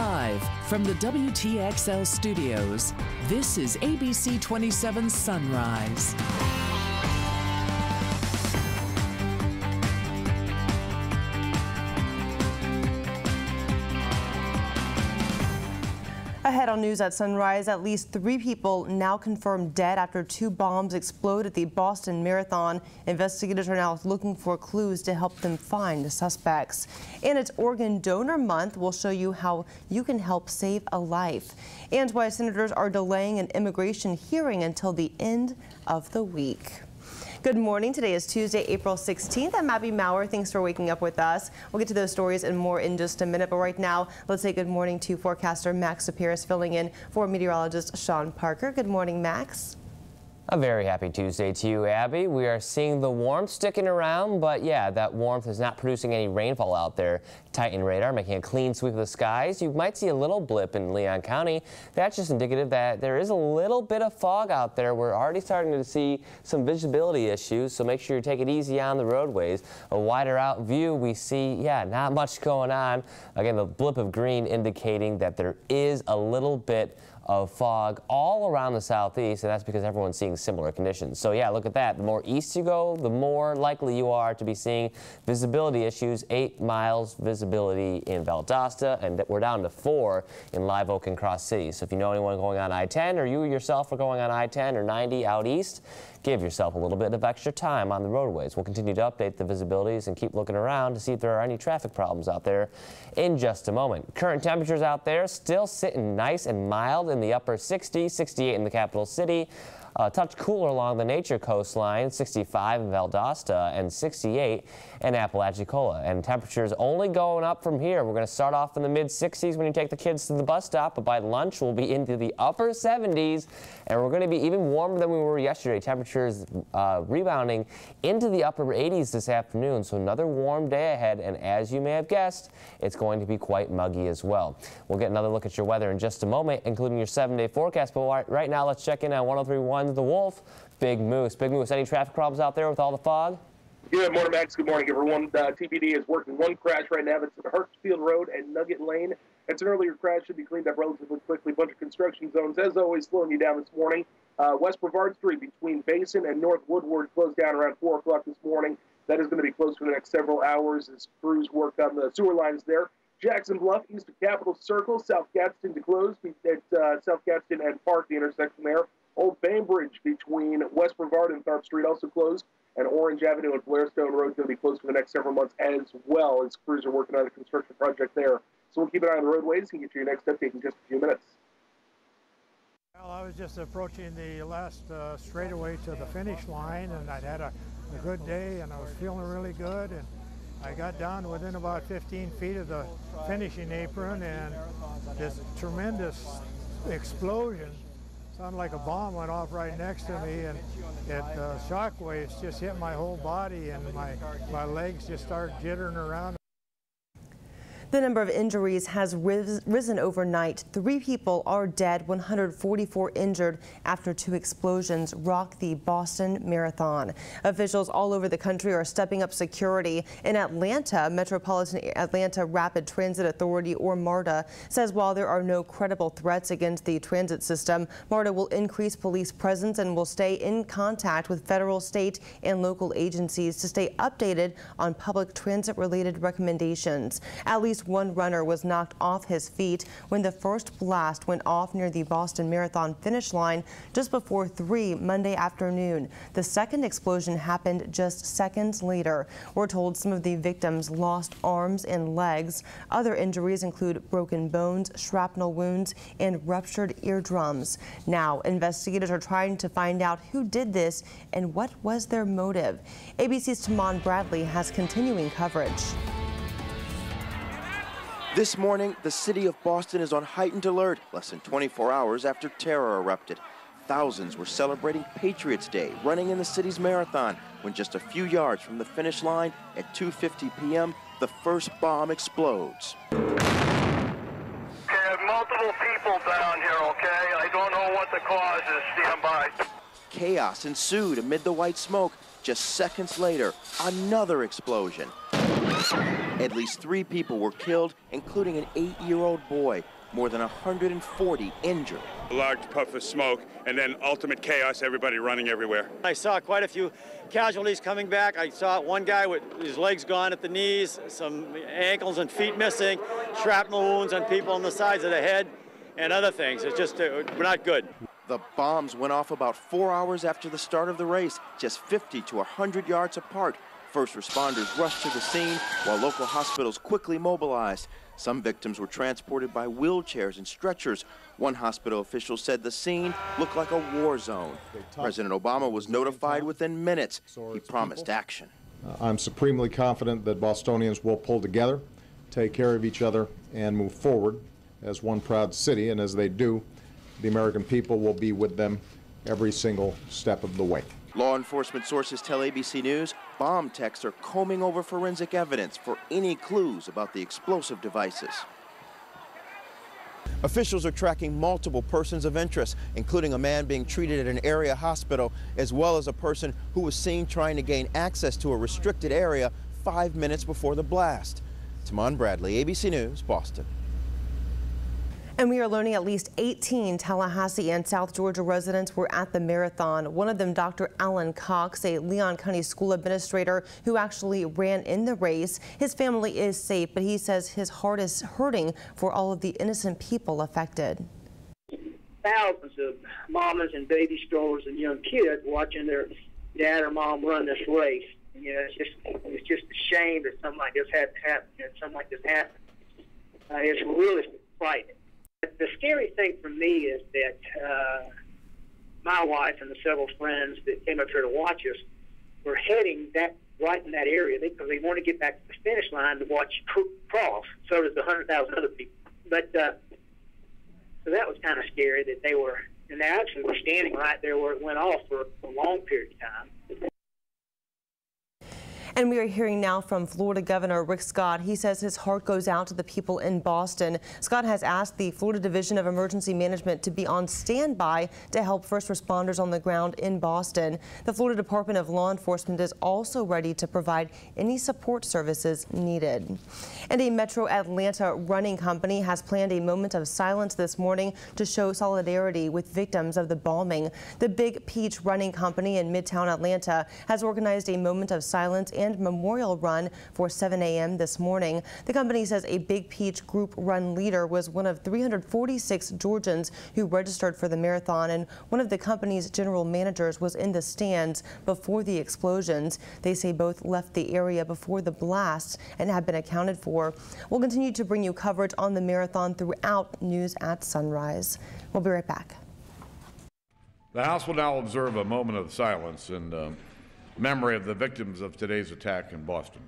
Live from the WTXL studios, this is ABC 27 Sunrise. Ahead on News at Sunrise, at least 3 people now confirmed dead after 2 bombs explode at the Boston Marathon. Investigators are now looking for clues to help them find the suspects. And it's Organ Donor Month. We'll show you how you can help save a life and why senators are delaying an immigration hearing until the end of the week. Good morning. Today is Tuesday, April 16th. I'm Abby Maurer. Thanks for waking up with us. We'll get to those stories and more in just a minute. But right now, let's say good morning to forecaster Max Sapirus filling in for meteorologist Sean Parker. Good morning, Max. A very happy Tuesday to you, Abby. We are seeing the warmth sticking around, but yeah, that warmth is not producing any rainfall out there. Titan radar making a clean sweep of the skies. You might see a little blip in Leon County. That's just indicative that there is a little bit of fog out there. We're already starting to see some visibility issues, so make sure you take it easy on the roadways. A wider out view, we see, yeah, not much going on. Again, the blip of green indicating that there is a little bit of fog all around the southeast, and that's because everyone's seeing similar conditions. So yeah, look at that. The more east you go, the more likely you are to be seeing visibility issues. 8 miles visibility in Valdosta, and we're down to 4 in Live Oak and Cross City. So if you know anyone going on I-10, or you yourself are going on I-10 or 90 out east, give yourself a little bit of extra time on the roadways. We'll continue to update the visibilities and keep looking around to see if there are any traffic problems out there in just a moment. Current temperatures out there still sitting nice and mild in the upper 60s, 68 in the capital city. A touch cooler along the Nature coastline, 65 in Valdosta and 68 in Apalachicola. And temperatures only going up from here. We're going to start off in the mid-60s when you take the kids to the bus stop, but by lunch we'll be into the upper 70s, and we're going to be even warmer than we were yesterday. Temperatures rebounding into the upper 80s this afternoon, so another warm day ahead, and as you may have guessed, it's going to be quite muggy as well. We'll get another look at your weather in just a moment, including your 7-day forecast, but right now let's check in on 103.1 The Wolf. Big Moose. Big Moose, any traffic problems out there with all the fog? Good morning, Max. Good morning, everyone. TPD is working one crash right now. That's at Hartsfield Road and Nugget Lane. It's an earlier crash, should be cleaned up relatively quickly. Bunch of construction zones, as always, slowing you down this morning. West Brevard Street between Basin and North Woodward closed down around 4 o'clock this morning. That is going to be closed for the next several hours as crews work on the sewer lines there. Jackson Bluff, east of Capitol Circle, South Gadsden to close at South Gadsden and Park, the intersection there. Old Bainbridge between West Brevard and Tharp Street also closed, and Orange Avenue and Blairstone Road is going to be closed for the next several months as well, as crews are working on a construction project there. So we'll keep an eye on the roadways and get you your next update in just a few minutes. Well, I was just approaching the last straightaway to the finish line, and I'd had a good day, and I was feeling really good, and I got down within about 15 feet of the finishing apron, and this tremendous explosion sounded like a bomb went off right next to me, and shock waves just hit my whole body, and my legs just started jittering around. The number of injuries has risen overnight. 3 people are dead, 144 injured after 2 explosions rocked the Boston Marathon. Officials all over the country are stepping up security. In Atlanta, Metropolitan Atlanta Rapid Transit Authority, or MARTA, says while there are no credible threats against the transit system, MARTA will increase police presence and will stay in contact with federal, state, and local agencies to stay updated on public transit-related recommendations. At least 1 runner was knocked off his feet when the first blast went off near the Boston Marathon finish line just before 3 Monday afternoon. The second explosion happened just seconds later. We're told some of the victims lost arms and legs. Other injuries include broken bones, shrapnel wounds, and ruptured eardrums. Now, investigators are trying to find out who did this and what was their motive. ABC's Tamon Bradley has continuing coverage. This morning, the city of Boston is on heightened alert less than 24 hours after terror erupted. Thousands were celebrating Patriots Day, running in the city's marathon, when just a few yards from the finish line at 2:50 p.m., the first bomb explodes. Okay, I have multiple people down here, okay? I don't know what the cause is. Stand by. Chaos ensued amid the white smoke. Just seconds later, another explosion. At least 3 people were killed, including an 8-year-old boy. More than 140 injured. A large puff of smoke, and then ultimate chaos, everybody running everywhere. I saw quite a few casualties coming back. I saw one guy with his legs gone at the knees, some ankles and feet missing, shrapnel wounds on people on the sides of the head, and other things. It's just not good. The bombs went off about 4 hours after the start of the race, just 50 to 100 yards apart. First responders rushed to the scene while local hospitals quickly mobilized. Some victims were transported by wheelchairs and stretchers. One hospital official said the scene looked like a war zone. President Obama was notified within minutes. He promised action. I'm supremely confident that Bostonians will pull together, take care of each other, and move forward as one proud city. And as they do, the American people will be with them every single step of the way. Law enforcement sources tell ABC News bomb techs are combing over forensic evidence for any clues about the explosive devices. Officials are tracking multiple persons of interest, including a man being treated at an area hospital, as well as a person who was seen trying to gain access to a restricted area 5 minutes before the blast. Timon Bradley, ABC News, Boston. And we are learning at least 18 Tallahassee and South Georgia residents were at the marathon. One of them, Dr. Alan Cox, a Leon County school administrator who actually ran in the race. His family is safe, but he says his heart is hurting for all of the innocent people affected. Thousands of mamas and baby strollers and young kids watching their dad or mom run this race. You know, it's just a shame that something like this had to happen. It's really frightening. The scary thing for me is that my wife and the several friends that came up here to watch us were heading right in that area because they want to get back to the finish line to watch cross. So does the 100,000 other people. But so that was kind of scary that they actually were standing right there where it went off for a long period of time. And we are hearing now from Florida Governor Rick Scott. He says his heart goes out to the people in Boston. Scott has asked the Florida Division of Emergency Management to be on standby to help first responders on the ground in Boston. The Florida Department of Law Enforcement is also ready to provide any support services needed. And a Metro Atlanta running company has planned a moment of silence this morning to show solidarity with victims of the bombing. The Big Peach Running Company in Midtown Atlanta has organized a moment of silence and memorial run for 7 a.m. this morning. The company says a Big Peach group run leader was one of 346 Georgians who registered for the marathon, and one of the company's general managers was in the stands before the explosions. They say both left the area before the blasts and have been accounted for. We'll continue to bring you coverage on the marathon throughout News at Sunrise. We'll be right back. The House will now observe a moment of silence in memory of the victims of today's attack in Boston.